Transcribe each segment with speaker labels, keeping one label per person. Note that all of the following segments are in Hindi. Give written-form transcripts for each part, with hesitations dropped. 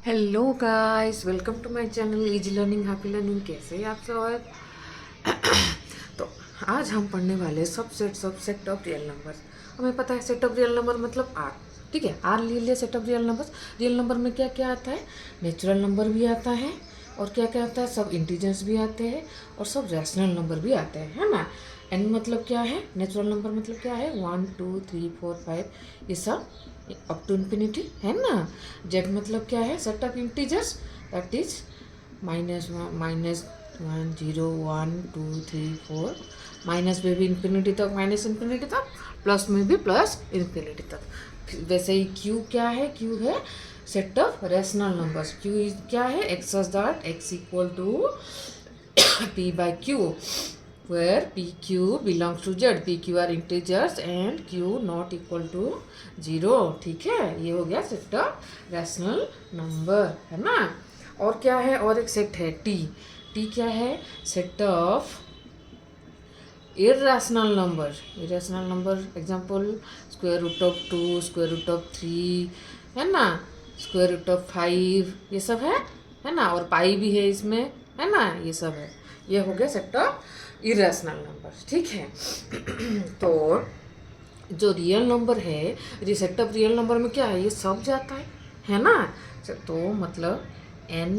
Speaker 1: Hello guys, welcome to my channel easy learning happy learning. कैसे हैं आप सब? तो आज हम पढ़ने वाले सब सेट ऑफ रियल नंबर्स। हमें पता है सेट ऑफ रियल नंबर मतलब आर। ठीक है, आर ले लिया set of real numbers. Real number में क्या क्या आता है? नेचुरल नंबर भी आता है, और क्या क्या आता है? सब इंटीजर्स भी आते हैं और सब रैशनल नंबर भी आते हैं, है ना। एन मतलब क्या है? नेचुरल नंबर मतलब क्या है? 1 2 3 4 5, ये सब अप टू इन्फिनिटी, है ना। जेड मतलब क्या है? Set of integers, that is -1 -1 0 1 2 3 4। Minus में भी इन्फिनिटी तक, माइनस इन्फिनिटी तक, प्लस में भी प्लस इन्फिनिटी तक। वैसे ही क्यू क्या है? क्यू है set of rational numbers. Q क्या है? X such that X equal to p by q, where pq belongs to z, pq are integers and q not equal to 0। ठीक है, ये हो गया सेट ऑफ रैशनल नंबर, है ना। और क्या है? और एक सेट है t। t क्या है? Set of irrational number. irrational number example square root of 2, square root of 3, है ना, स्क्वायर रूट ऑफ 5, ये सब है ना। और पाई भी है इसमें, है ना, ये सब है। ये हो गया सेट ऑफ इरेशनल नंबर। ठीक है। तो जो रियल नंबर है, सेट ऑफ रियल नंबर में क्या है? ये सब जाता है ना। तो मतलब n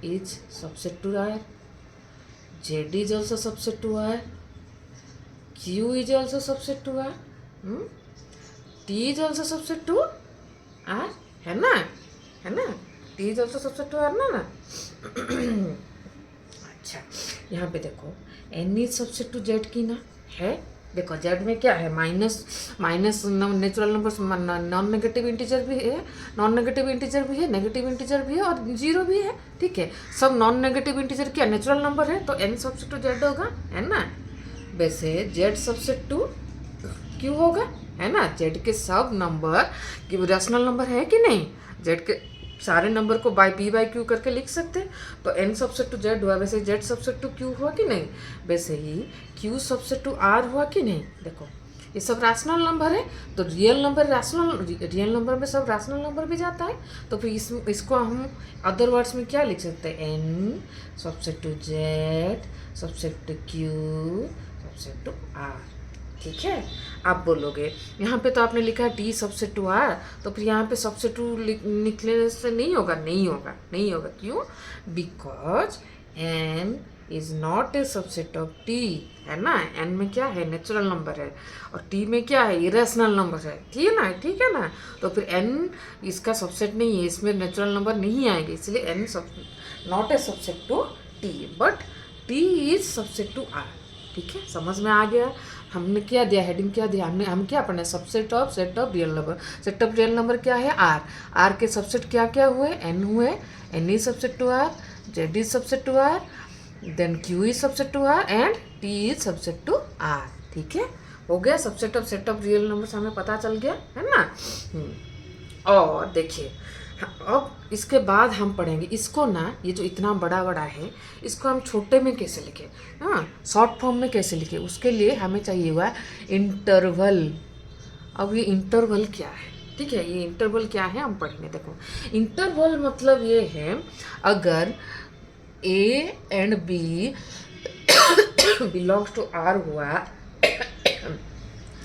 Speaker 1: is subset to R, z is also subset to R, q is also subset to r, t is also subset to r, है ना, है ना। t is also subset to r ना। अच्छा, यहाँ पे देखो n is subset to z की ना है। देखो z में क्या है? Minus natural number, non negative integer भी है, नॉन नेगेटिव इंटीजर भी है, नेगेटिव इंटीजर भी है और जीरो भी है। ठीक है, सब नॉन नेगेटिव इंटीजर क्या नेचुरल नंबर है, तो n सबसेट टू z होगा, है ना। वैसे z सबसेट टू क्यू होगा, है ना। z के सब नंबर कि रैशनल नंबर है कि नहीं? z के सारे नंबर को p बाई क्यू करके लिख सकते हैं। तो n सबसेट टू z हुआ, वैसे z सबसेट टू q हुआ कि नहीं? वैसे ही q सबसेट टू r हुआ कि नहीं? देखो ये सब रैशनल नंबर है, तो रियल नंबर में सब रैशनल नंबर भी जाता है। तो फिर इसको हम अदर वर्ड्स में क्या लिख सकते हैं? n subset to z subset to q subset to r। ठीक है। आप बोलोगे यहाँ पे तो आपने लिखा है टी सबसेट टू आर, तो फिर यहाँ पे सबसेट टू निकलने से नहीं होगा, नहीं होगा, नहीं होगा। क्यों? Because n is not a subset of t, है ना। n में क्या है? नेचुरल नंबर है, और t में क्या है? इरेशनल नंबर है। ठीक है ना, ठीक है ना। तो फिर n इसका सबसेट नहीं है, इसमें नेचुरल नंबर नहीं आएंगे, इसलिए n not a subset to t, but t is subset to r। ठीक है, समझ में आ गया। हमने क्या दिया? हेडिंग क्या दिया? हम क्या पढ़ना है? Subset of set of real number. Set of real number क्या है? आर। आर के सबसेट क्या क्या हुए? एन हुए, N is subset to R, Z is subset to R, then Q is subset to R and T is subset to R. ठीक है, हो गया subset of set of real number, हमें पता चल गया, है ना। और देखिए अब इसके बाद हम पढ़ेंगे इसको ना, ये जो इतना बड़ा बड़ा है इसको हम छोटे में कैसे लिखें, हाँ, शॉर्ट फॉर्म में कैसे लिखें, उसके लिए हमें चाहिए हुआ इंटरवल। अब ये इंटरवल क्या है? ठीक है, ये इंटरवल क्या है हम पढ़ेंगे। देखो इंटरवल मतलब ये है, अगर A and B belongs to R हुआ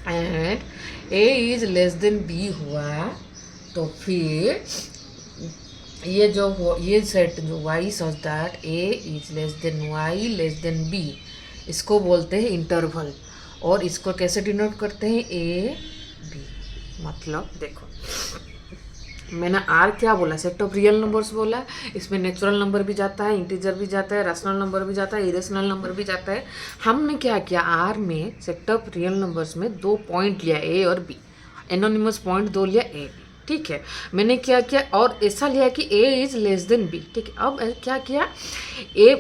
Speaker 1: and A is less than B हुआ, तो फिर ये जो हो, ये सेट जो y such that a is less then y less than b, इसको बोलते हैं इंटरवल। और इसको कैसे डिनोट करते हैं? a b। मतलब देखो मैंने r क्या बोला? सेट ऑफ रियल नंबर्स बोला। इसमें नेचुरल नंबर भी जाता है, इंटीजर भी जाता है, रैशनल नंबर भी जाता है, इरेशनल नंबर भी जाता है। हमने क्या किया? r में सेट ऑफ रियल नंबर्स में 2 पॉइंट लिया, a और b, एनोनिमस पॉइंट 2 लिया, a b। ठीक है, मैंने क्या किया? और ऐसा लिया कि a is less then b। ठीक है, अब क्या किया? a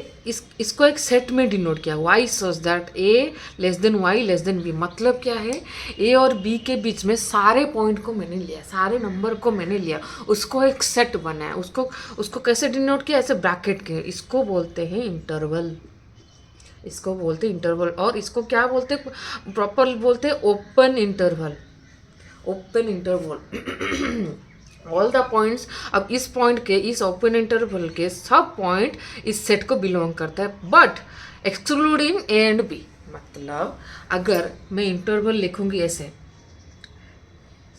Speaker 1: इसको एक सेट में डिनोट किया, y such that a less than y less than b। मतलब क्या है? a और b के बीच में सारे पॉइंट को मैंने लिया, सारे नंबर को मैंने लिया, उसको एक सेट बनाया। उसको कैसे डिनोट किया? ऐसे ब्रैकेट के। इसको बोलते हैं इंटरवल, इसको बोलते हैं इंटरवल। और इसको क्या बोलते हैं? प्रॉपर बोलते हैं open interval, open interval. All the points. अब इस पॉइंट के, इस ओपन इंटरवल के सब पॉइंट इस सेट को बिलोंग करता है, but excluding A and B. मतलब अगर मैं इंटरवल लिखूंगी ऐसे,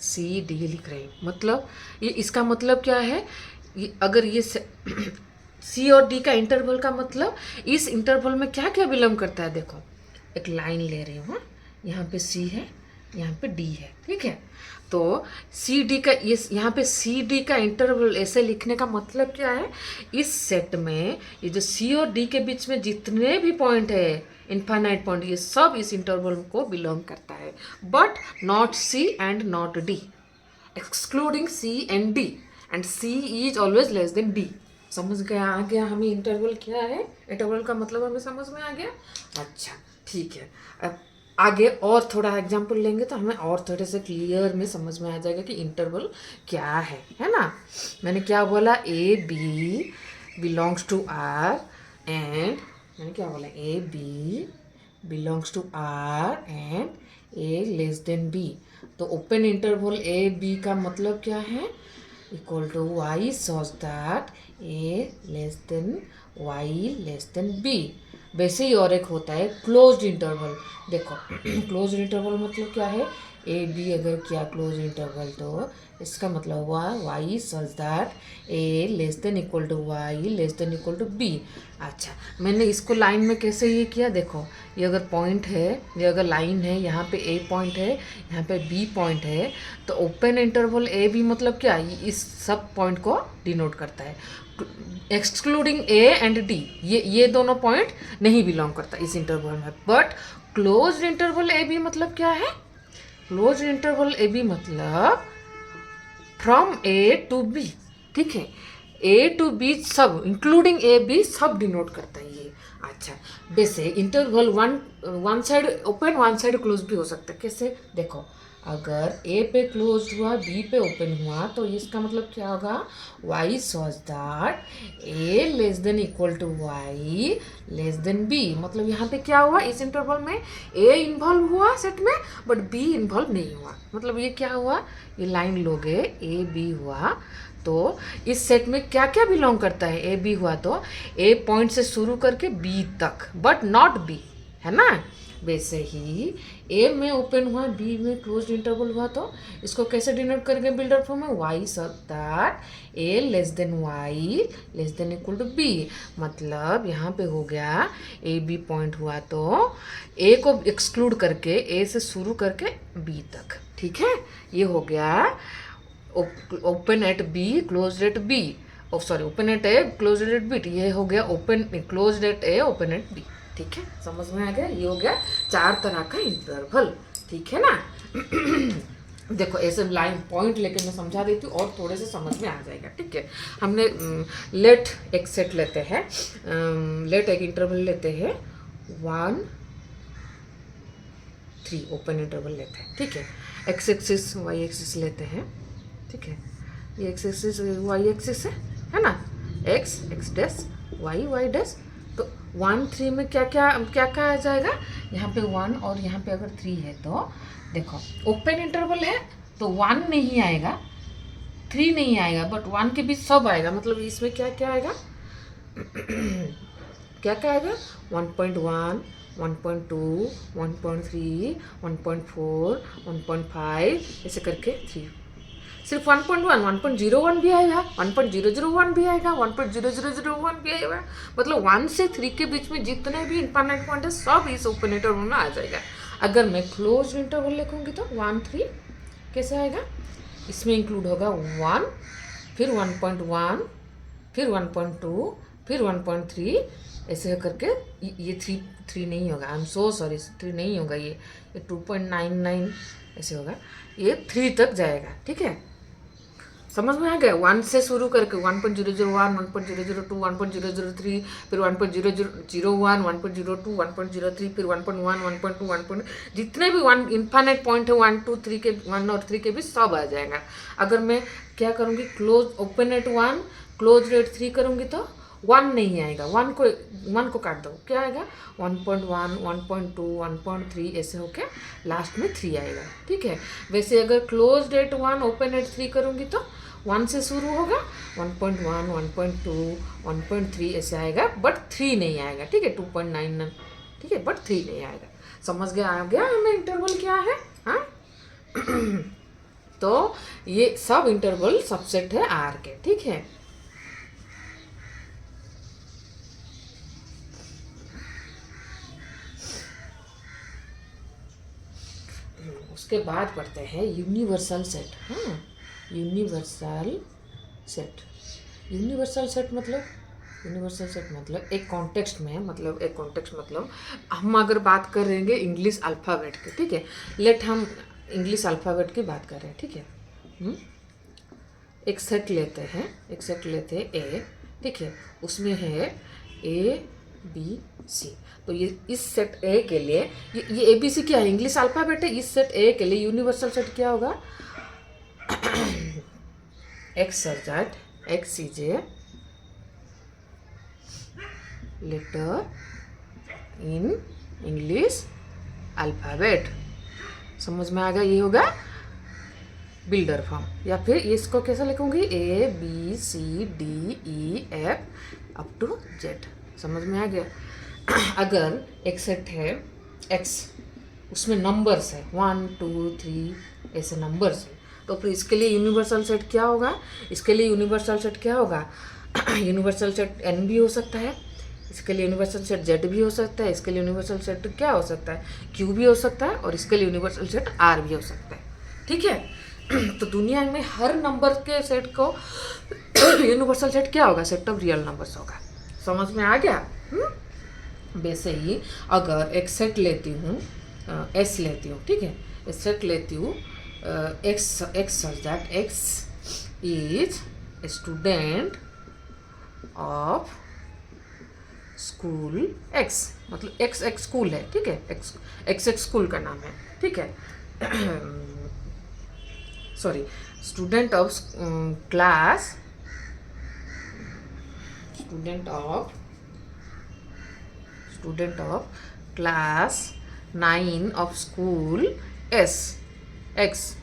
Speaker 1: सी डी लिख रही हूँ, मतलब ये इसका मतलब क्या है, ये अगर ये सी और डी का इंटरवल का मतलब इस इंटरवल में क्या क्या बिलोंग करता है। देखो एक लाइन ले रही हूँ, यहाँ पे सी है, यहाँ पे डी है, ठीक है। तो सी डी का ये यहाँ पे सी डी का इंटरवल ऐसे लिखने का मतलब क्या है, इस सेट में ये जो सी और डी के बीच में जितने भी पॉइंट है, इनफाइनाइट पॉइंट, ये सब इस इंटरवल को बिलोंग करता है, but not C and not D, excluding C and D, and C is always less than D. समझ गया, आ गया हमें इंटरवल क्या है, इंटरवल का मतलब हमें समझ में आ गया। अच्छा ठीक है, अब आगे और थोड़ा एग्जाम्पल लेंगे तो हमें और थोड़े से क्लियर में समझ में आ जाएगा कि इंटरवल क्या है ना। मैंने क्या बोला, A B belongs to R and, मैंने क्या बोला, A B belongs to R and A less than B. तो ओपन इंटरवल ए बी का मतलब क्या है, equal to Y such that A less than Y less than B. वैसे ही और एक होता है क्लोज्ड इंटरवल। देखो क्लोज्ड इंटरवल मतलब क्या है, ए बी अगर किया क्लोज इंटरवल तो इसका मतलब हुआ Y such that A less than equal to Y less than equal to B. अच्छा मैंने इसको लाइन में कैसे ये किया, देखो ये अगर पॉइंट है, ये अगर लाइन है, यहाँ पे ए पॉइंट है, यहाँ पे बी पॉइंट है, तो ओपन इंटरवल ए बी मतलब क्या, इस सब पॉइंट को डिनोट करता है, एक्सक्लूडिंग ए एंड डी। ये दोनों पॉइंट नहीं बिलोंग करता इस इंटरवल में। But closed interval A B मतलब क्या है, क्लोज इंटरवल ए बी मतलब फ्रॉम ए टू बी, ठीक है, ए टू बी सब इंक्लूडिंग ए बी सब डिनोट करता है ये। अच्छा वैसे interval one side open one side close भी हो सकता है। कैसे, देखो अगर ए पे क्लोज हुआ बी पे ओपन हुआ तो इसका मतलब क्या होगा, Y such that A less than equal to Y less than B. मतलब यहाँ पे क्या हुआ, इस इंटरवल में ए इन्वॉल्व हुआ सेट में बट बी इन्वॉल्व नहीं हुआ। मतलब ये क्या हुआ, ये लाइन लोगे ए बी हुआ तो इस सेट में क्या क्या बिलोंग करता है, ए बी हुआ तो ए पॉइंट से शुरू करके बी तक, बट नॉट बी, है ना। वैसे ही ए में ओपन हुआ बी में क्लोज्ड इंटरवल हुआ तो इसको कैसे डिनोट करेंगे बिल्डर फॉर्म में, Y such that A less than Y less than equal to B. मतलब यहाँ पे हो गया ए बी पॉइंट हुआ तो ए को एक्सक्लूड करके ए से शुरू करके बी तक, ठीक है। ये हो गया open at B close at B, sorry open at A close at B, ये हो गया open close at A open at B, ठीक है। समझ में आ गया, ये हो गया 4 तरह का इंटरवल, ठीक है ना। देखो ऐसे लाइन पॉइंट लेके मैं समझा देती हूँ और थोड़े से समझ में आ जाएगा, ठीक है। हमने लेट एक सेट लेते हैं, लेट एक इंटरवल लेते हैं 1 3 ओपन इंटरवल लेते हैं, ठीक है। एक्स एक्सिस वाई एक्सिस लेते हैं, ठीक है। ये एक्स एक्सिस वाई एक्सिस है ना, X X dash Y Y dash. तो 1 3 में क्या क्या आ जाएगा, यहाँ पे 1 और यहाँ पे अगर 3 है तो देखो ओपन इंटरवल है तो 1 नहीं आएगा 3 नहीं आएगा बट 1 के बीच सब आएगा। मतलब इसमें क्या क्या आएगा क्या क्या आएगा, 1.1 1.2 1.3 1.4 1.5 ऐसे करके 3। सिर्फ 1.1 1.01 भी आएगा, 1.001 भी आएगा, 1.0001 भी आएगा। मतलब 1 से 3 के बीच में जितने भी इनफाइनाइट पॉइंट है सब इस ओपन इंटरवल में आ जाएगा। अगर मैं क्लोज इंटरवल लिखूंगी तो 1 3 कैसे आएगा, इसमें इंक्लूड होगा 1 फिर 1.1 फिर 1.2 फिर 1.3 ऐसे करके ये 3 नहीं होगा, आई एम सो सॉरी 3 नहीं होगा, ये 2.99 ऐसे होगा, ये 3 तक जाएगा, ठीक है। समझ में आ गया, 1 से शुरू करके 1.001 1.002 1.003 फिर 1.001 1.02 1.03 फिर 1.1 1.2 1. जितने भी 1 इन्फाइनाइट पॉइंट है 1 2 3 के 1 और 3 के भी सब आ जाएगा। अगर मैं क्या करूँगी, close open at 1 close eight 3 करूँगी तो 1 नहीं आएगा, 1 को काट दो, क्या आएगा 1.1 1.2 1.3 ऐसे होके लास्ट में 3 आएगा, ठीक है। वैसे अगर क्लोज एट 1 ओपन एट 3 करूँगी तो 1 से शुरू होगा, 1.1, 1.2, 1.3 ऐसे आएगा, बट 3 नहीं आएगा, ठीक है, 2.99, ठीक है, बट 3 नहीं आएगा। समझ गया आ गया हमें इंटरवल क्या है, हाँ। तो ये सब इंटरवल सबसेट है आर के, ठीक है। उसके बाद पढ़ते हैं यूनिवर्सल सेट, हाँ। यूनिवर्सल सेट, यूनिवर्सल सेट मतलब, यूनिवर्सल सेट मतलब एक कॉन्टेक्स्ट में, मतलब एक कॉन्टेक्स्ट मतलब हम अगर बात कर रहे हैं इंग्लिश अल्फ़ाबेट के, ठीक है, लेट हम इंग्लिश अल्फ़ाबेट की बात कर रहे हैं, ठीक है। एक सेट लेते हैं, एक सेट लेते हैं ए, ठीक है, उसमें है ए बी सी। तो ये इस सेट ए के लिए ये ए बी सी क्या है, इंग्लिश अल्फ़ाबेट है। इस सेट ए के लिए यूनिवर्सल सेट क्या होगा, X subject, X is a letter in English alphabet. समझ में आ गया, ये होगा बिल्डर फॉर्म। या फिर इसको कैसा लिखूंगी, A B C D E F up to Z. समझ में आ गया। अगर एक सेट है एक्स, उसमें नंबर्स है 1 2 3 ऐसे नंबर्स है, तो फिर इसके लिए यूनिवर्सल सेट क्या होगा, इसके लिए यूनिवर्सल सेट क्या होगा, यूनिवर्सल सेट एन भी हो सकता है, इसके लिए यूनिवर्सल सेट जेड भी हो सकता है, इसके लिए यूनिवर्सल सेट क्या हो सकता है, क्यू भी हो सकता है, और इसके लिए यूनिवर्सल सेट आर भी हो सकता है, ठीक है। तो दुनिया में हर नंबर के सेट को यूनिवर्सल सेट क्या होगा, सेट ऑफ रियल नंबर्स होगा। समझ में आ गया। वैसे ही अगर एक सेट लेती हूँ, एस लेती हूँ, ठीक है, इस सेट लेती हूँ x, x such that X is a student of school x, मतलब एक्स एक स्कूल है, ठीक है, एक्स एक्स एक स्कूल का नाम है, ठीक है। Sorry, student of class, student of class 9 of school S x,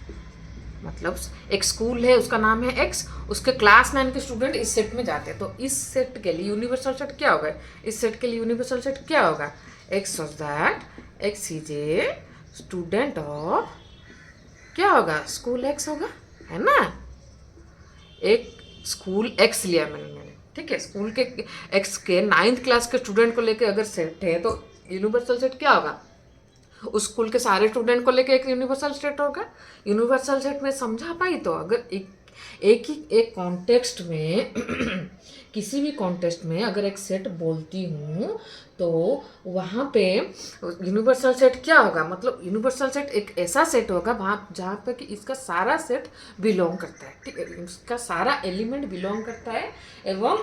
Speaker 1: मतलब एक स्कूल है उसका नाम है एक्स, उसके क्लास 9 के स्टूडेंट इस सेट में जाते हैं। तो इस सेट के लिए यूनिवर्सल सेट क्या होगा, इस सेट के लिए यूनिवर्सल सेट क्या होगा, x such that X is a student of क्या होगा, स्कूल एक्स होगा, है ना। एक स्कूल एक्स लिया मैंने, ठीक है, स्कूल के एक्स के 9th क्लास के स्टूडेंट को लेके अगर सेट है तो यूनिवर्सल सेट क्या होगा, उस स्कूल के सारे स्टूडेंट को लेके एक यूनिवर्सल सेट होगा। यूनिवर्सल सेट में समझा पाई। तो अगर एक कॉन्टेक्स्ट में किसी भी कॉन्टेक्स्ट में अगर एक सेट बोलती हूँ तो वहाँ पे यूनिवर्सल सेट क्या होगा, मतलब यूनिवर्सल सेट एक ऐसा सेट होगा वहाँ जहाँ पे कि इसका सारा सेट बिलोंग करता है, ठीक है, इसका सारा एलिमेंट बिलोंग करता है एवं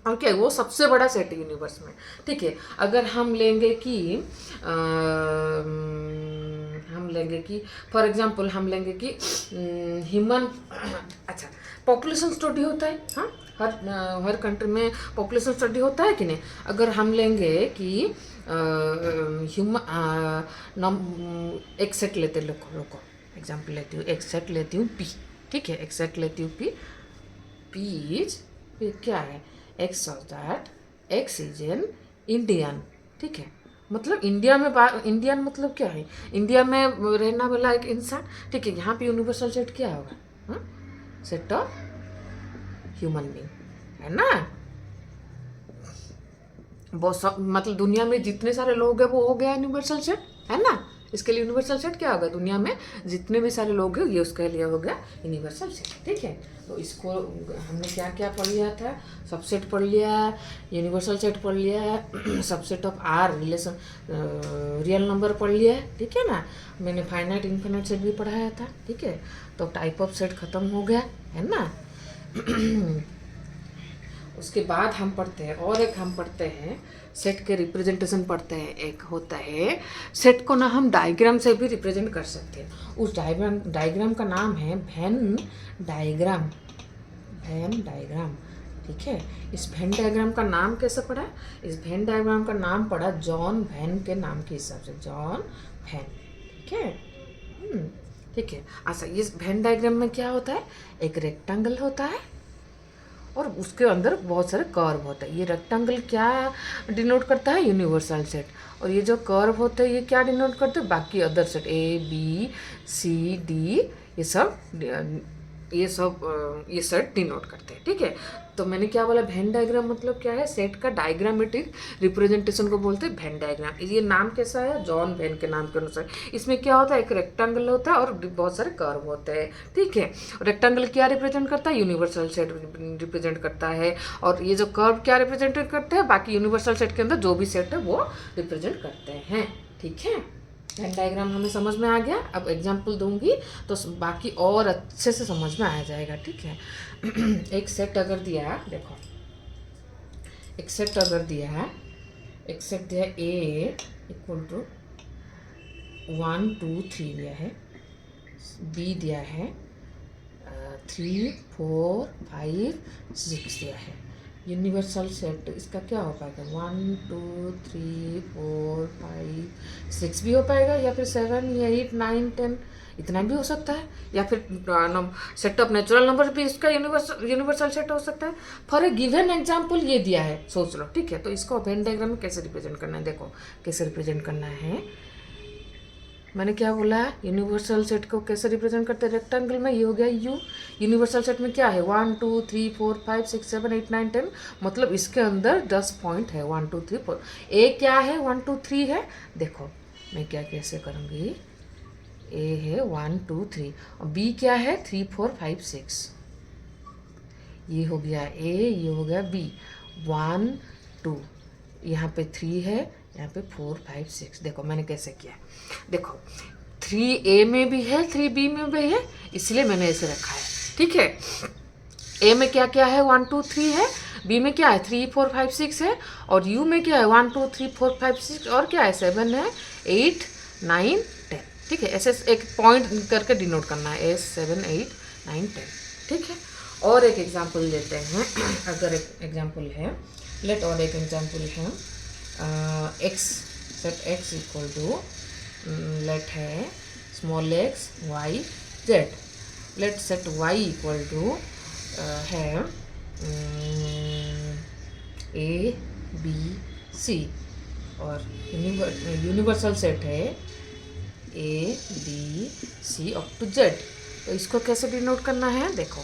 Speaker 1: ओके वो सबसे बड़ा सेट है यूनिवर्स में, ठीक है। अगर हम लेंगे कि फॉर एग्जांपल हम लेंगे कि ह्यूमन, अच्छा, पॉपुलेशन स्टडी होता है, हाँ, हर कंट्री में पॉपुलेशन स्टडी होता है कि नहीं। अगर हम लेंगे कि एक सेट लेते, रुको एग्जांपल लेती हूँ, एक सेट लेती हूँ पी, ठीक है, एक सेट लेती हूँ पी क्या है, X such that X is an Indian, ठीक है, मतलब इंडिया में इंडियन मतलब क्या है, इंडिया में रहना वाला एक इंसान, ठीक है। यहाँ पे यूनिवर्सल सेट क्या होगा, सेट ऑफ ह्यूमन बीइंग, है ना। वो सब मतलब दुनिया में जितने सारे लोग हैं वो हो गया यूनिवर्सल सेट, है ना। इसके लिए यूनिवर्सल सेट क्या होगा, दुनिया में जितने भी सारे लोग हैं ये उसके लिए हो गया यूनिवर्सल सेट, ठीक है। तो इसको हमने क्या क्या पढ़ लिया था, सबसेट पढ़ लिया, यूनिवर्सल सेट पढ़ लिया, subset of R relation real number पढ़ लिया, ठीक है ना। मैंने फाइनाइट इनफाइनाइट सेट भी पढ़ाया था, ठीक है। तो टाइप ऑफ सेट खत्म हो गया, है ना। उसके बाद हम पढ़ते हैं और एक हम पढ़ते हैं सेट के रिप्रेजेंटेशन पढ़ते हैं। एक होता है सेट को ना हम डायग्राम से भी रिप्रेजेंट कर सकते हैं। उस डायग्राम का नाम है वेन डायग्राम, ठीक है। इस वेन डायग्राम का नाम कैसे पड़ा, इस वेन डायग्राम का नाम पड़ा जॉन वेन के नाम के हिसाब से, जॉन वेन, ठीक है। ठीक है। अच्छा, ये वेन डायग्राम में क्या होता है, एक रेक्टेंगल होता है और उसके अंदर बहुत सारे कर्व होते हैं। ये रेक्टेंगल क्या डिनोट करता है, यूनिवर्सल सेट, और ये जो कर्व होते हैं ये क्या डिनोट करते हैं, बाकी other set A B C D, ये सेट डिनोट करते हैं। ठीक है, तो मैंने क्या बोला, वेन डायग्राम मतलब क्या है, सेट का डायग्रामेटिक रिप्रेजेंटेशन को बोलते हैं वेन डायग्राम। ये नाम कैसा है, जॉन वेन के नाम के अनुसार। इसमें क्या होता है, एक रेक्टेंगल होता है और बहुत सारे कर्व होते हैं। ठीक है, रेक्टेंगल क्या रिप्रेजेंट करता है, यूनिवर्सल सेट रिप्रेजेंट करता है, और ये जो कर्व क्या रिप्रेजेंट करते हैं, बाकी यूनिवर्सल सेट के अंदर जो भी सेट है वो रिप्रेजेंट करते हैं। ठीक है, वेन डायग्राम हमें समझ में आ गया। अब एग्जाम्पल दूंगी तो बाकी और अच्छे से समझ में आ जाएगा। ठीक है, एक सेट अगर दिया, देखो एक सेट अगर दिया है, एक सेट दिया ए इक्वल टू 1 2 3 दिया है, बी दिया है 3 4 5 6 दिया है। यूनिवर्सल सेट इसका क्या हो पाएगा, 1 2 3 4 5 6 भी हो पाएगा, या फिर 7 8 9 10 इतना भी हो सकता है, या फिर सेट ऑफ नेचुरल नंबर भी इसका यूनिवर्सल सेट हो सकता है। फॉर ए गिवन एग्जाम्पल ये दिया है, सोच लो। ठीक है, तो इसको वेन डायग्राम में कैसे रिप्रेजेंट करना है, देखो कैसे रिप्रेजेंट करना है। मैंने क्या बोला, यूनिवर्सल सेट को कैसे रिप्रेजेंट करते हैं, रेक्टेंगल में। ये हो गया यू। यूनिवर्सल सेट में क्या है, 1 2 3 4 5 6 7 8 9 10, मतलब इसके अंदर 10 पॉइंट है, 1 2 3 4। ए क्या है, 1 2 3 है। देखो मैं क्या कैसे करूँगी, ए है 1 2 3, और बी क्या है 3 4 5 6। ये हो गया ए, ये हो गया बी। 1 2, यहाँ पे 3 है, यहाँ पे 4 5 6। देखो मैंने कैसे किया, देखो 3A में भी है 3B में भी है, इसलिए मैंने ऐसे रखा है। ठीक है, ए में क्या क्या है, 1 2 3 है, बी में क्या है 3 4 5 6 है, और यू में क्या है 1 2 3 4 5 6, और क्या है 7 है 8 9 10। ठीक है, ऐसे एक पॉइंट करके डिनोट करना है, 7 8 9 10। ठीक है, और एक एग्जाम्पल लेते हैं। अगर एक एग्जाम्पल है, लेट और एक एग्जाम्पल है, X, set X equal to, let है small X Y Z. Let set Y equal to है ए बी सी, और यूनिवर्सल सेट है A B C up to Z. तो इसको कैसे डिनोट करना है, देखो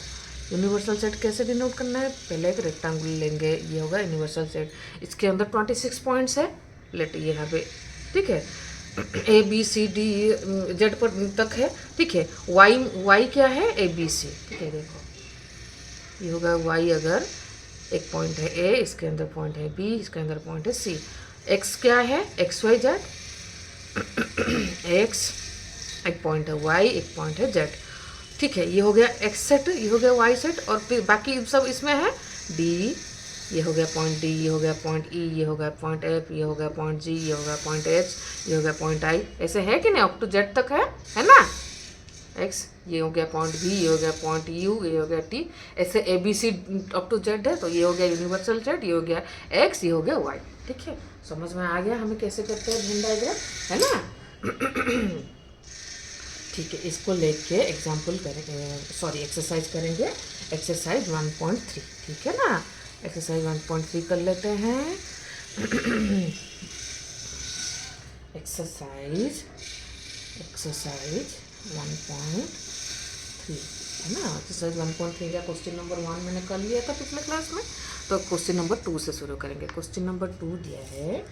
Speaker 1: यूनिवर्सल सेट कैसे डिनोट करना है, पहले एक रेक्टेंगल लेंगे, ये होगा यूनिवर्सल सेट। इसके अंदर 26 पॉइंट्स है, लेट ये यहाँ पे। ठीक है, A B C D Z पर तक है। ठीक है, वाई क्या है, ए बी सी। ठीक है, देखो ये होगा वाई, अगर एक पॉइंट है ए, इसके अंदर पॉइंट है बी, इसके अंदर पॉइंट है सी। एक्स क्या है, एक्स वाई जेड, एक्स एक पॉइंट है, वाई एक पॉइंट है, जेड। ठीक है, ये हो गया एक्स सेट, ये हो गया वाई सेट, और फिर बाकी सब इसमें है डी, ये हो गया पॉइंट डी, ये हो गया पॉइंट ई, ये हो गया पॉइंट एफ, ये हो गया पॉइंट जी, ये हो गया पॉइंट एच, ये हो गया पॉइंट आई। ऐसे है कि नहीं, अप टू जेड तक है ना। एक्स, ये हो गया पॉइंट बी, ये हो गया पॉइंट यू, ये हो गया टी। ऐसे A B C up to Z है, तो ये हो गया यूनिवर्सल जेड, ये हो गया एक्स, ये हो गया वाई। ठीक है, समझ में आ गया हमें कैसे करते हैं वेन डायग्राम, है ना। ठीक है, इसको लेके एग्जाम्पल करेंगे, सॉरी एक्सरसाइज करेंगे, एक्सरसाइज 1.3। ठीक है ना, एक्सरसाइज 1.3 कर लेते हैं। एक्सरसाइज 1.3 है ना। एक्सरसाइज 1.3 का क्वेश्चन नंबर 1 मैंने कर लिया था पिछले क्लास में, तो क्वेश्चन नंबर 2 से शुरू करेंगे। क्वेश्चन नंबर 2 दिया है,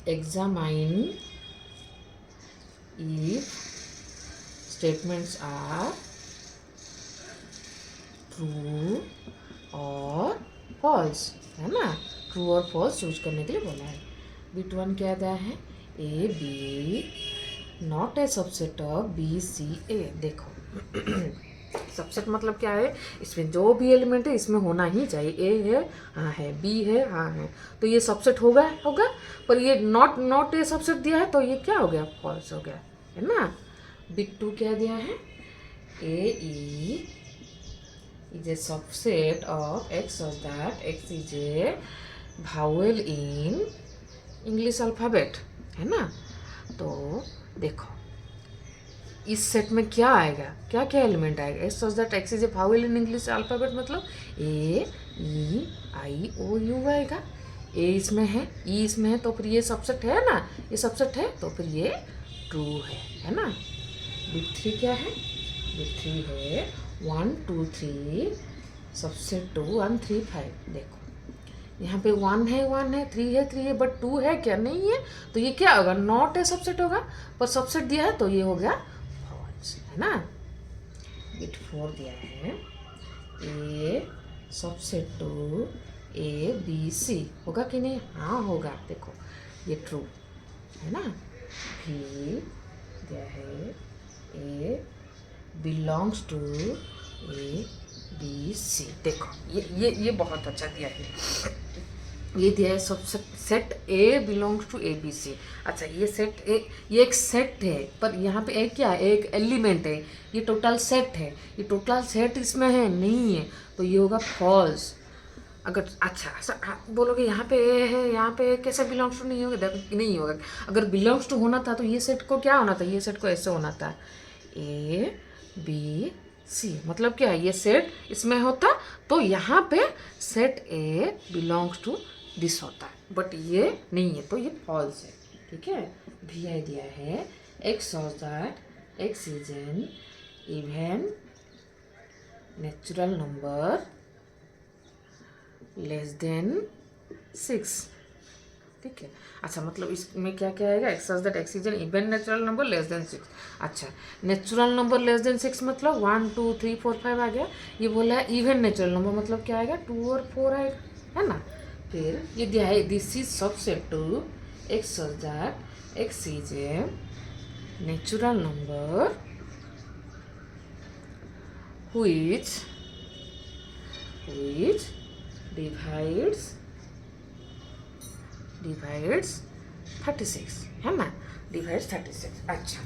Speaker 1: examine if statements are true और false, है ना। ट्रू और फॉल्स चूज करने के लिए बोला है। बिट 1 क्या दिया है, A B not a subset of B C A. देखो सबसेट मतलब क्या है, इसमें जो भी एलिमेंट है इसमें होना ही चाहिए। ए है, हाँ है, बी है, हाँ है, तो ये सबसेट होगा। पर ये नॉट ए सबसेट दिया है, तो ये क्या हो गया, फॉल्स हो गया, है ना। बिग 2 क्या दिया है, A is a subset of X such that X is a vowel in English alphabet, है ना। तो देखो इस सेट में क्या आएगा, क्या क्या एलिमेंट आएगा, इस सच that X is A Wavell in English alphabet, मतलब ए ई आई ओ यू आएगा। ए इसमें है, ई इसमें है, तो फिर ये सबसेट है ना, ये सबसेट है तो फिर ये ट्रू है ना। बिग थ्री क्या है, बिग थ्री है 1 2 3 सबसेट 2 1 3 5। देखो यहाँ पे 1 है 1 है 3 है 3 है, बट 2 है क्या, नहीं है, तो ये क्या होगा, नॉट है सबसेट होगा, पर सबसेट दिया है तो ये हो गया फॉल्स, है ना। बिट 4 दिया है ए सबसेट 2 ए बी सी, होगा कि नहीं, हाँ होगा, देखो ये ट्रू है ना। फिर दिया है A belongs to A B C, देखो ये बहुत अच्छा दिया है, ये दिया है subset A belongs to A B C. अच्छा ये सेट ए, ये एक सेट है, पर यहाँ पे एक क्या है, एक एलिमेंट है, ये टोटल सेट है, ये टोटल सेट इसमें है नहीं है, तो ये होगा फॉल्स। अगर अच्छा बोलोगे यहाँ पे ए है, यहाँ पे कैसे बिलोंग्स टू नहीं होगा, नहीं होगा, अगर बिलोंग्स टू होना था तो ये सेट को क्या होना था, ये सेट को ऐसे होना था ए बी सी, मतलब क्या है, ये सेट इसमें होता तो यहाँ पे set A belongs to this होता है, बट ये नहीं है तो ये फॉल्स है, ठीक है। भी आई दिया है X such that X is an even natural number less than 6, ठीक है। अच्छा मतलब इसमें क्या क्या आएगा, X such that X is an even natural number less than 6। अच्छा नेचुरल नंबर लेस देन 6 मतलब 1 2 3 4 5 आ गया, ये बोला है इवन नेचुरल नंबर मतलब क्या आएगा 2 और 4 आएगा, है ना। फिर ये दिया है this is subset to X such that X is a natural number which divides 36, है ना, डिवाइड्स 36। अच्छा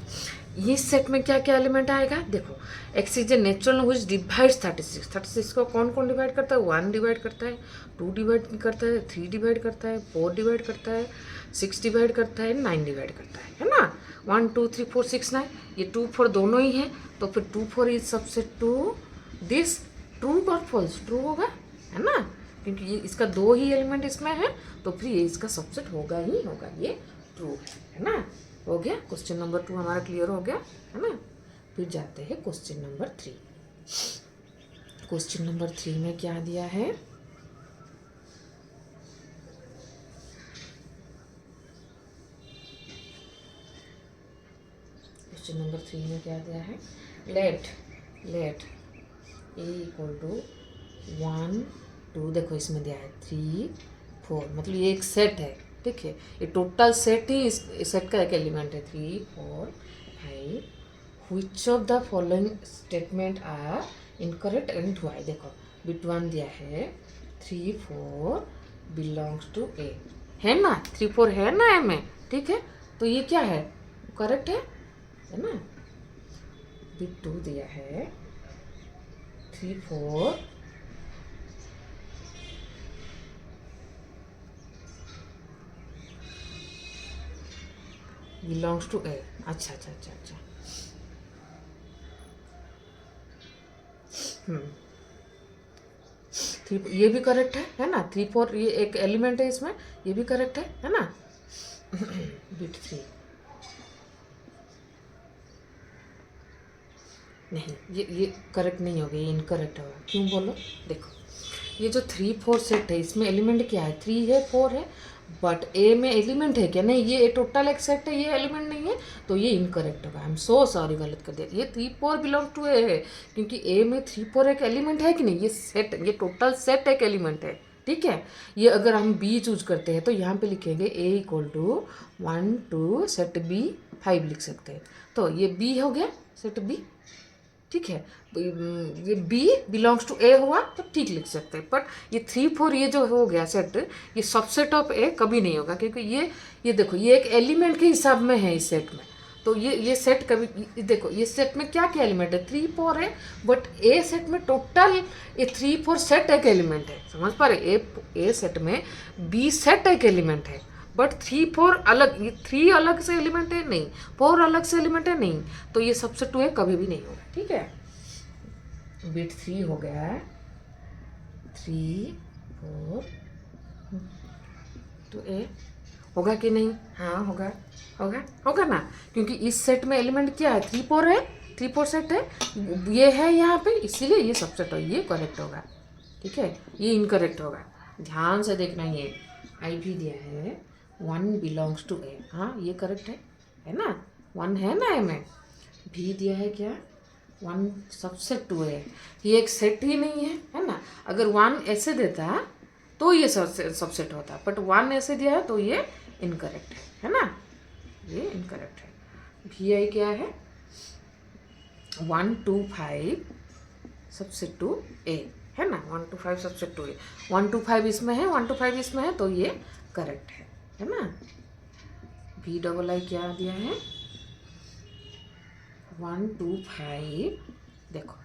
Speaker 1: ये सेट में क्या क्या एलिमेंट आएगा, देखो x is a natural which divides 36, 36 को कौन कौन डिवाइड करता है, 1 डिवाइड करता है, 2 डिवाइड करता है, 3 डिवाइड करता है, 4 डिवाइड करता है, 6 डिवाइड करता है, 9 डिवाइड करता है ना। 1 2 3 4 6 9, ये 2 4 दोनों ही है, तो फिर 2 4 is subset to this, true और फॉल्स, ट्रू होगा, है ना, क्योंकि ये इसका 2 ही एलिमेंट इसमें है, तो फिर ये इसका सबसेट होगा ही होगा, ये ट्रू है ना। हो गया क्वेश्चन नंबर 2 हमारा क्लियर हो गया, है ना। फिर जाते हैं क्वेश्चन नंबर 3। क्वेश्चन नंबर 3 में क्या दिया है, क्वेश्चन नंबर 3 में क्या दिया है, लेट ए इक्वल टू 1 2, देखो इसमें दिया है 3 4, मतलब ये एक सेट है, ठीक है, ये टोटल सेट ही इस सेट का एक एलिमेंट है, 3 4 5। Which of the following statement are incorrect and why, देखो बिट 1 दिया है 3 4 बिलोंग्स टू ए, है ना, 3 4 है ना ए में, ठीक है, तो ये क्या है, करेक्ट है ना। बिट 2 दिया है 3 4 बिलोंग्स टू ए, अच्छा अच्छा अच्छा अच्छा, ये भी करेक्ट है ना, 3 4 ये एक एलिमेंट है इसमें, ये भी करेक्ट है ना। बिट 3 नहीं, ये करेक्ट नहीं होगा, ये इनकरेक्ट होगा, क्यों बोलो, देखो ये जो 3 4 सेट है इसमें एलिमेंट क्या है, 3 है 4 है, बट ए में एलिमेंट है क्या, नहीं, ये टोटल एक सेट है, ये एलिमेंट नहीं है, तो ये इनकरेक्ट होगा। आई एम सो सॉरी, गलत कर दिया, ये 3 4 बिलोंग टू ए है, क्योंकि ए में 3 4 एक एलिमेंट है कि नहीं, ये सेट, ये टोटल सेट एक एलिमेंट है, ठीक है। ये अगर हम बी चूज करते हैं तो यहाँ पे लिखेंगे ए इक्वल टू 1 2 सेट बी 5 लिख सकते हैं, तो ये बी हो गया सेट बी, ठीक है, ये बी बिलोंग्स टू ए हुआ तो ठीक लिख सकते हैं, बट ये 3 4 ये जो हो गया सेट, ये सबसेट ऑफ ए कभी नहीं होगा, क्योंकि ये देखो ये एक एलिमेंट के हिसाब में है इस सेट में, तो ये सेट कभी, देखो ये सेट में क्या क्या एलिमेंट है, 3 4 है, बट ए सेट में टोटल ये 3 4 सेट एक एलिमेंट है, समझ पा रहे, ए सेट में बी सेट एक एलिमेंट है, बट 3 4 अलग, ये 3 अलग से एलिमेंट है नहीं, 4 अलग से एलिमेंट है नहीं, तो ये सबसे 2 है कभी भी नहीं होगा। ठीक है, बिट 3 हो गया है, 3 4 तो ए होगा कि नहीं? हाँ होगा, होगा ना, क्योंकि इस सेट में एलिमेंट क्या है? 3 4 है, 3 4 सेट है, ये है यहाँ पे, इसीलिए ये सबसेट हो, ये करेक्ट होगा। ठीक है, ये इनकरेक्ट होगा। ध्यान से देखना, ये आई भी दिया है 1 बिलोंग्स टू ए, हाँ ये करेक्ट है ना, 1 है ना ए में। भी दिया है क्या? 1 सबसेट 2 है, ये एक सेट ही नहीं है ना। अगर 1 ऐसे देता तो ये सबसेट होता, बट 1 ऐसे दिया है तो ये इनकरेक्ट है ना, ये इनकरेक्ट है। भी आई क्या है? 1 2 5 सबसेट 2 ए है ना, 1 2 5 सबसेट 2 ए, 1 2 5 इसमें है, 1 2 5 इसमें है, तो ये करेक्ट है ना। भी डबल आई क्या दिया है? 1 2 5 देखो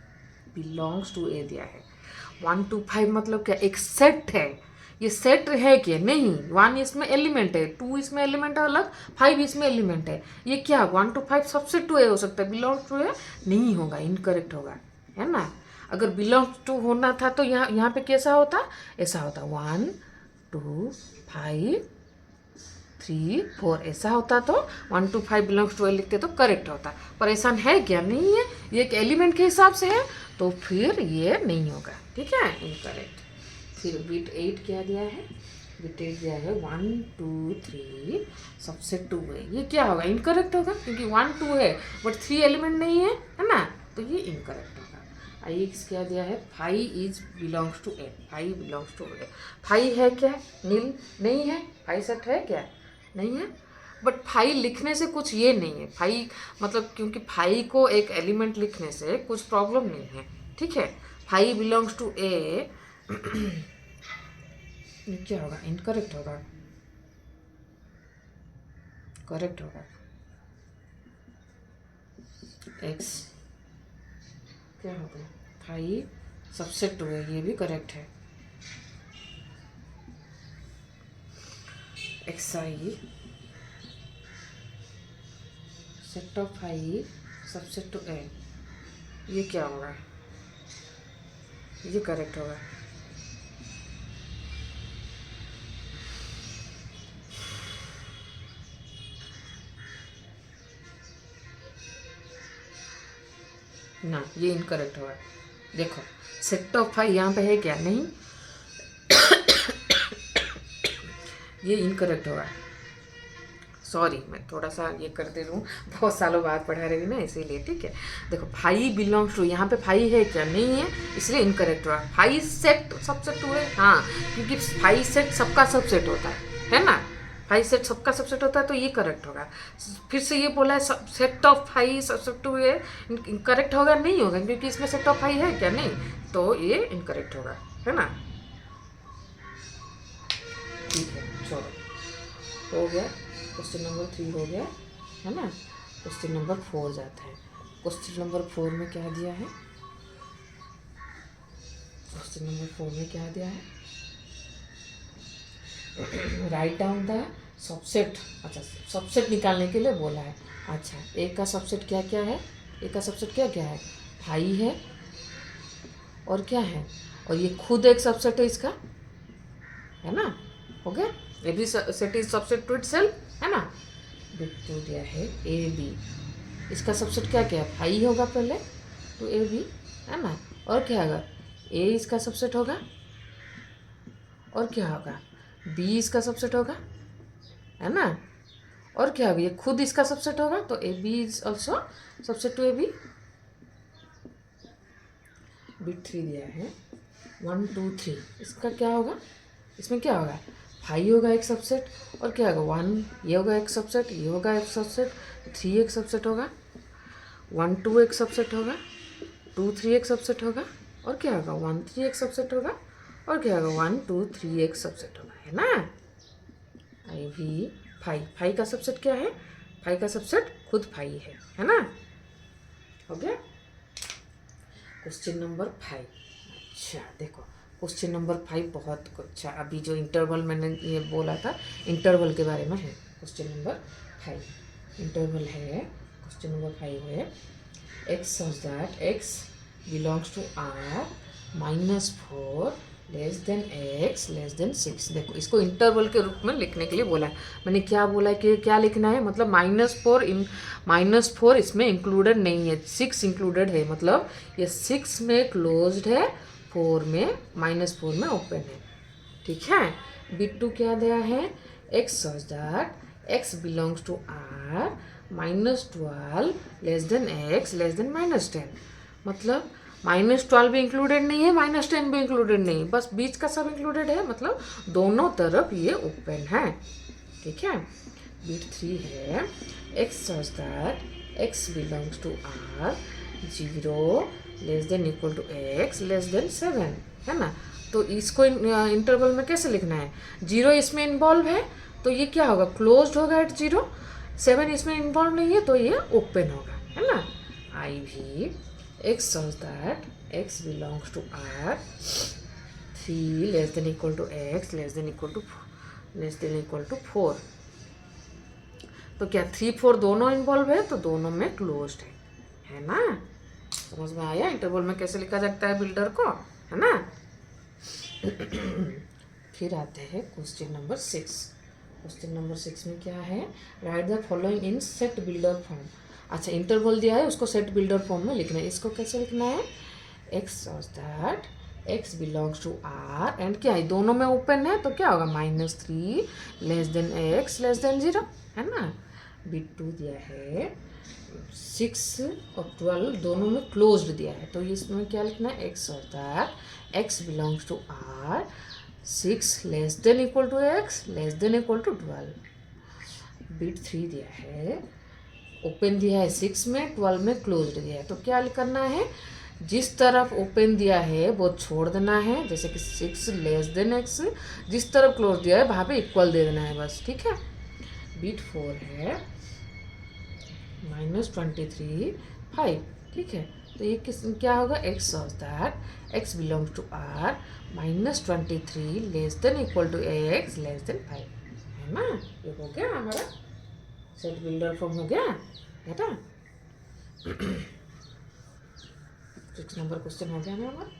Speaker 1: बिलोंग्स टू ए दिया है। 1 2 5 मतलब क्या? एक सेट है, ये सेट है क्या? नहीं, 1 इसमें एलिमेंट है, 2 इसमें एलिमेंट है अलग, 5 इसमें एलिमेंट है, ये क्या 1 2 5 सबसे 2 ए हो सकता है, बिलोंग्स टू ए नहीं होगा, इनकरेक्ट होगा, है ना। अगर बिलोंग्स टू होना था तो यहाँ पे कैसा होता? ऐसा होता 1 2 5 3 4 ऐसा होता, तो 1 2 5 बिलोंग्स टू ए लिखते तो करेक्ट होता, पर ऐसा है क्या? नहीं है, ये एक एलिमेंट के हिसाब से है, तो फिर ये नहीं होगा। ठीक है, इनकरेक्ट। फिर बिट 8 क्या दिया है? बिट 8 दिया है 1 2 3 सबसे 2 है, ये क्या होगा? इनकरेक्ट होगा, क्योंकि 1 2 है बट 3 एलिमेंट नहीं है ना, तो ये इनकरेक्ट होगा। आई एक्स क्या दिया है? 5 is belongs to A, 5 belongs to A, 5 है क्या? नील नहीं है, 5 सेट है क्या? नहीं है, बट 5 लिखने से कुछ ये नहीं है, 5 मतलब क्योंकि 5 को एक एलिमेंट लिखने से कुछ प्रॉब्लम नहीं है। ठीक है, 5 बिलोंग्स टू ए ये क्या होगा? इनकरेक्ट होगा, करेक्ट होगा। एक्स क्या होगा? 5 सबसेट 2 है, ये भी करेक्ट है। X I set of 5 subset 2 ए, ये क्या होगा? ये करेक्ट होगा। ना, ये इनकरेक्ट होगा। देखो सेट ऑफ 5 यहाँ पे है क्या? नहीं, ये इनकरेक्ट होगा। सॉरी, मैं थोड़ा सा ये कर दे रही हूँ, बहुत सालों बाद पढ़ा रही हूँ ना, इसीलिए। ठीक है, देखो 5 बिलोंग्स टू, यहाँ पे 5 है क्या? नहीं है, इसलिए इनकरेक्ट हुआ। 5 सेट सबसेट 2 है, हाँ, क्योंकि 5 सेट सबका सबसेट होता है ना, 5 सेट सबका सबसेट होता है, तो ये करेक्ट होगा। फिर से ये बोला है सेट ऑफ 5 सबसेट 2 है, करेक्ट होगा? नहीं होगा, क्योंकि इसमें सेट ऑफ 5 है क्या? नहीं, तो ये इनकरेक्ट होगा, है ना। ठीक है, चलो हो गया, क्वेश्चन नंबर 3 हो गया, है ना। क्वेश्चन नंबर 4 जाता है। क्वेश्चन नंबर 4 में क्या दिया है? क्वेश्चन नंबर 4 में क्या दिया है? Write down the subset. अच्छा, सबसेट निकालने के लिए बोला है। अच्छा, एक का सबसेट क्या क्या है? एक का सबसेट क्या क्या है? 5 है, और क्या है? और ये खुद एक सबसेट है इसका, है ना। हो गया, A B set is subset to itself, है ना। बिट 2 दिया है ए बी, इसका सबसेट क्या क्या है? 5 होगा पहले, तो ए बी, है ना। और क्या होगा? ए इसका सबसेट होगा, और क्या होगा? बी इसका सबसेट होगा, है ना। और क्या होगा? ये खुद इसका सबसेट होगा, तो A B is also subset to A B. Bit 3 दिया है 1 2 3, इसका क्या होगा? इसमें क्या होगा? 5 होगा एक सबसेट, और क्या होगा? 1 ये होगा एक सबसेट, ये होगा एक सबसेट, 3 एक सबसेट होगा, 1 2 एक सबसेट होगा, 2 3 एक सबसेट होगा, और क्या होगा? 1 3 एक सबसेट होगा, और क्या होगा? 1 2 3 एक सबसेट होगा, है ना। आई भी 5 का सबसेट क्या है? 5 का सबसेट खुद 5 है ना। हो गया। Question number 5। अच्छा देखो, क्वेश्चन नंबर 5 बहुत अच्छा, अभी जो इंटरवल मैंने ये बोला था, इंटरवल के बारे में है क्वेश्चन नंबर 5। इंटरवल है क्वेश्चन नंबर 5 है x such that x belongs to R -4 less than x less than 6। देखो इसको इंटरवल के रूप में लिखने के लिए बोला है। मैंने क्या बोला है कि क्या लिखना है, मतलब -4 इसमें इंक्लूडेड नहीं है, 6 इंक्लूडेड है, मतलब ये 6 में क्लोज्ड है, 4 में -4 में ओपन है। ठीक है। बिट 2 क्या दिया है, x such that x belongs to R -12 less than x less than -10। मतलब -12 भी इंक्लूडेड नहीं है, -10 भी इंक्लूडेड नहीं, बस बीच का सब इंक्लूडेड है, मतलब दोनों तरफ ये ओपन है। ठीक है। बिट 3 है x such that x belongs to R 0 less than equal to x less than 7, है ना। तो इसको इंटरवल में कैसे लिखना है, 0 इसमें इन्वॉल्व है तो ये क्या होगा, क्लोज्ड होगा एट 0, 7 इसमें इन्वॉल्व नहीं है तो ये ओपन होगा, है ना। आई भी x such that x belongs to R 3 less than equal to x less than equal to 4। तो क्या 3 4 दोनों इन्वॉल्व है तो दोनों में क्लोज्ड है ना। समझ में आया इंटरवल में कैसे लिखा जाता है बिल्डर को, है ना। फिर आते हैं क्वेश्चन नंबर 6। क्वेश्चन नंबर 6 में क्या है, right the following in set builder form. अच्छा, इंटरवल दिया है उसको सेट बिल्डर फॉर्म में लिखना है। इसको कैसे लिखना है, x such that x belongs to R and क्या है, दोनों में ओपन है तो क्या होगा, -3 less than x less then 0, है ना। बिट 2 दिया है 6 और 12 दोनों में क्लोज्ड दिया है, तो इसमें क्या लिखना है, x such that x belongs to R 6 less than equal to x less than equal to 12। Bit 3 दिया है, ओपन दिया है 6 में, 12 में क्लोज्ड दिया है, तो क्या करना है, जिस तरफ ओपन दिया है वो छोड़ देना है, जैसे कि 6 लेस देन x, जिस तरफ क्लोज दिया है वहाँ पे इक्वल दे देना है बस। ठीक है। बिट 4 है -23 5। ठीक है। तो ये क्या होगा, x such that x belongs to R -23 less than equal to x less than 5, है ना। ये हो गया हमारा सेट बिल्डर फॉर्म हो गया बेटा। 6 नंबर क्वेश्चन हो गया हमारा।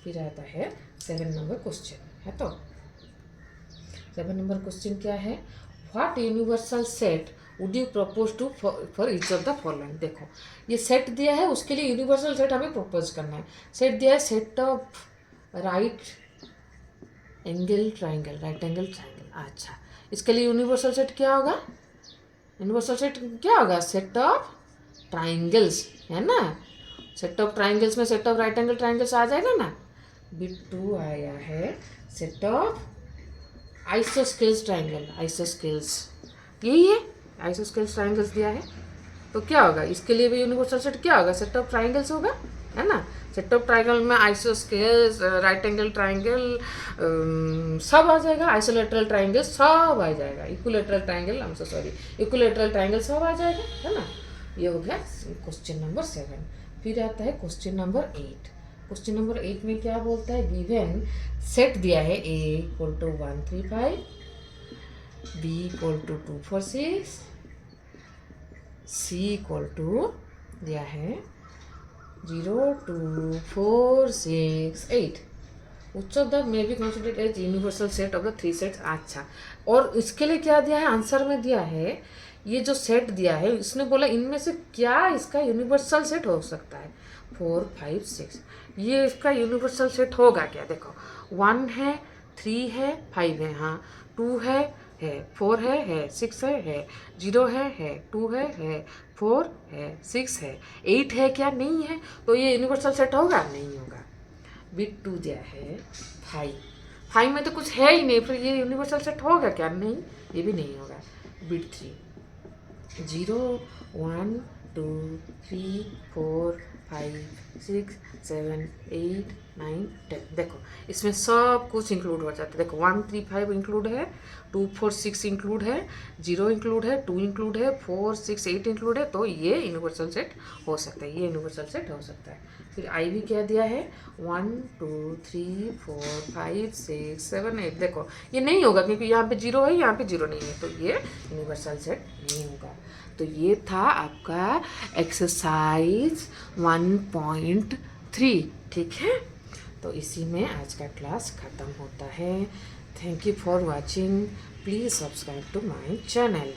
Speaker 1: फिर आता है 7 नंबर क्वेश्चन, है तो 7 नंबर क्वेश्चन क्या है, what universal set would you propose to for each of the following. देखो ये सेट दिया है, उसके लिए यूनिवर्सल सेट हमें प्रपोज करना है। सेट दिया है set of right angle triangle. अच्छा, इसके लिए यूनिवर्सल सेट क्या होगा, यूनिवर्सल सेट क्या होगा, सेट ऑफ ट्राइंगल्स, है ना। सेट ऑफ ट्राइंगल्स में set of right angle triangles आ जाएगा ना। बिट 2 आया है set of isosceles triangle. Isosceles यही है, आइसोस्केल्स ट्राइंगल्स दिया है, तो क्या होगा, इसके लिए भी यूनिवर्सल सेट क्या होगा, सेट ऑफ ट्राइंगल्स होगा, है ना। सेट ऑफ ट्राइंगल में आइसोस्केल्स, राइट एंगल ट्राइंगल सब आ जाएगा, आइसोलेटरल ट्राइंगल सब आ जाएगा, इक्विलेटरल ट्राइंगल इक्विलेटरल ट्राइंगल सब आ जाएगा, है ना। ये हो गया क्वेश्चन नंबर 7। फिर आता है क्वेश्चन नंबर 8। क्वेश्चन नंबर 8 में क्या बोलता है, गिवन सेट दिया है a equal to 1 3 5, b equal to 2 4 6, c equal to दिया है 0 2 4 6 8। Which of the may be considered as universal set of the 3 sets। अच्छा, और इसके लिए क्या दिया है, आंसर में दिया है ये जो सेट दिया है, इसने बोला इनमें से क्या इसका यूनिवर्सल सेट हो सकता है, 4 5 6, ये इसका यूनिवर्सल सेट होगा क्या। देखो 1 है 3 है 5 है, हाँ 2 है 4 है 6 है 0 है 2 है 4 है 6 है 8 है क्या, नहीं है, तो ये यूनिवर्सल सेट होगा, नहीं होगा। बिट 2 दिया है 5 में तो कुछ है ही नहीं, फिर ये यूनिवर्सल सेट होगा क्या, नहीं, ये भी नहीं होगा। बिट 3 0 1 2 3 4 5 6 7 8 9 10। देखो इसमें सब कुछ इंक्लूड हो जाता है। देखो 1 3 5 इंक्लूड है, 2 4 6 इंक्लूड है, 0 इंक्लूड है, 2 इंक्लूड है, 4 6 8 इंक्लूड है। तो ये यूनिवर्सल सेट हो सकता है, ये यूनिवर्सल सेट हो सकता है। फिर आई भी क्या दिया है 1 2 3 4 5 6 7 8। देखो ये नहीं होगा क्योंकि यहाँ पे 0 है, यहाँ पे 0 नहीं है, तो ये यूनिवर्सल सेट नहीं होगा। तो ये था आपका एक्सरसाइज 1.3। ठीक है, तो इसी में आज का क्लास ख़त्म होता है। Thank you for watching. Please subscribe to my channel.